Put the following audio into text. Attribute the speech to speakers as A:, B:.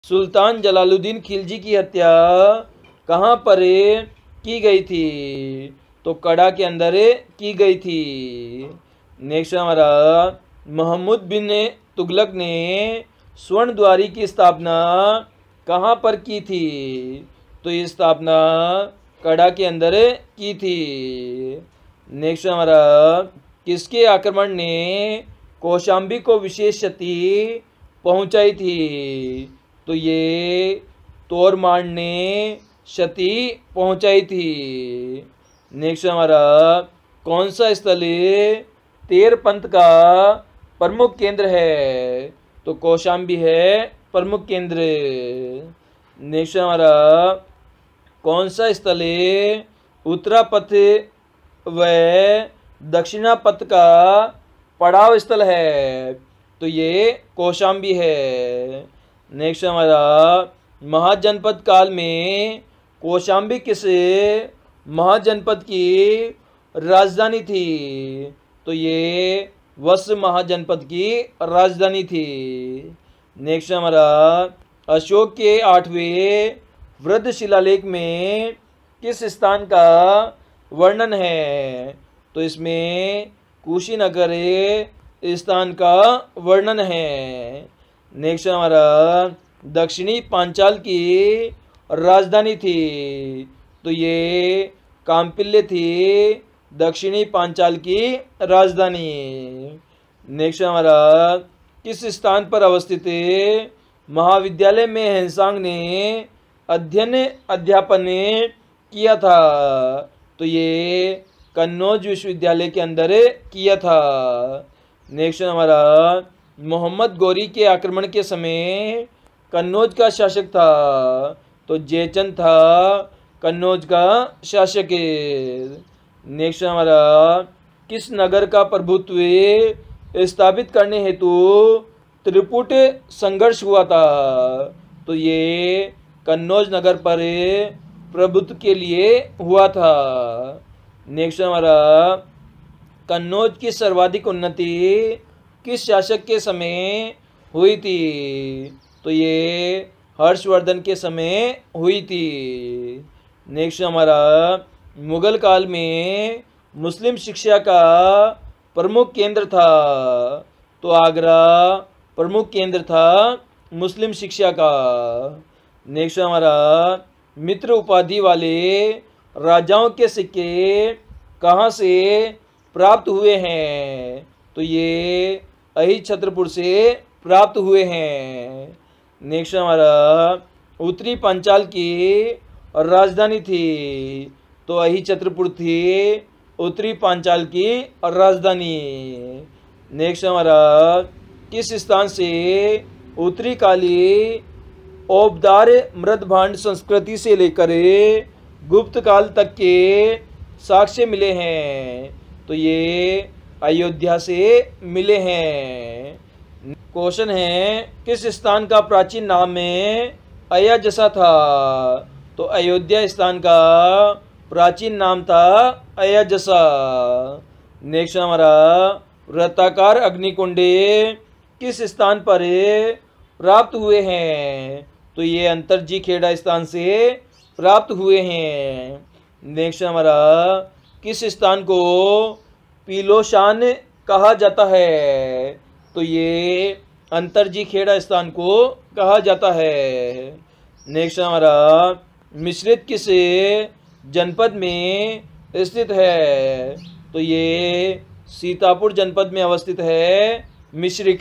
A: सुल्तान जलालुद्दीन खिलजी की हत्या कहाँ पर की गई थी? तो कड़ा के अंदर की गई थी। नेक्स्ट हमारा, मोहम्मद बिन तुगलक ने स्वर्ण द्वारी की स्थापना कहाँ पर की थी? तो ये स्थापना कड़ा के अंदर की थी। नेक्स्ट हमारा, किसके आक्रमण ने कौशाम्बी को विशेष क्षति पहुंचाई थी? तो ये तोरमान ने क्षति पहुंचाई थी। नेक्स्ट हमारा, कौन सा स्थल तेरपंथ का प्रमुख केंद्र है? तो कौशाम्बी है प्रमुख केंद्र। नेक्स्ट हमारा, कौन सा स्थल उत्तरापथ व दक्षिणापथ का पड़ाव स्थल है? तो ये कौशाम्बी है। नेक्स्ट हमारा, महाजनपद काल में कौशाम्बी किस महाजनपद की राजधानी थी? तो ये वत्स महाजनपद की राजधानी थी। नेक्स्ट हमारा, अशोक के 8वें वृद्ध शिलालेख में किस स्थान का वर्णन है? तो इसमें कुशीनगर स्थान का वर्णन है। नेक्स्ट हमारा, दक्षिणी पांचाल की राजधानी थी? तो ये काम्पिल्य थी दक्षिणी पांचाल की राजधानी। नेक्स्ट हमारा, किस स्थान पर अवस्थित महाविद्यालय में हेनसांग ने अध्ययन अध्यापन किया था? तो ये कन्नौज विश्वविद्यालय के अंदर किया था। नेक्स्ट हमारा, मोहम्मद गौरी के आक्रमण के समय कन्नौज का शासक था? तो जयचंद था कन्नौज का शासक। नेक्स्ट हमारा, किस नगर का प्रभुत्व स्थापित करने हेतु त्रिपुट संघर्ष हुआ था? तो ये कन्नौज नगर पर प्रभुत्व के लिए हुआ था। नेक्स्ट हमारा, कन्नौज की सर्वाधिक उन्नति किस शासक के समय हुई थी? तो ये हर्षवर्धन के समय हुई थी। नेक्स्ट हमारा, मुगल काल में मुस्लिम शिक्षा का प्रमुख केंद्र था? तो आगरा प्रमुख केंद्र था मुस्लिम शिक्षा का। नेक्स्ट हमारा, मित्र उपाधि वाले राजाओं के सिक्के कहाँ से प्राप्त हुए हैं? तो ये अहिछत्रपुर से प्राप्त हुए हैं। नेक्स्ट हमारा, उत्तरी पांचाल की राजधानी थी? तो अहिछत्रपुर थी उत्तरी पांचाल की राजधानी। नेक्स्ट हमारा, किस स्थान से उत्तरी काली औबदार मृदभांड संस्कृति से लेकर गुप्त काल तक के साक्ष्य मिले हैं? तो ये अयोध्या से मिले हैं। क्वेश्चन है, किस स्थान का प्राचीन नाम में अयाजसा था? तो अयोध्या स्थान का प्राचीन नाम था अयाजसा। नेक्स्ट हमारा, वृत्ताकार अग्निकुंड किस स्थान पर प्राप्त हुए हैं? तो ये अंतरजी खेड़ा स्थान से प्राप्त हुए हैं। नेक्स्ट हमारा, किस स्थान को पीलोशान कहा जाता है? तो ये अंतरजी खेड़ा स्थान को कहा जाता है। नेक्स्ट हमारा, मिश्रित किस जनपद में स्थित है? तो ये सीतापुर जनपद में अवस्थित है मिश्रिक।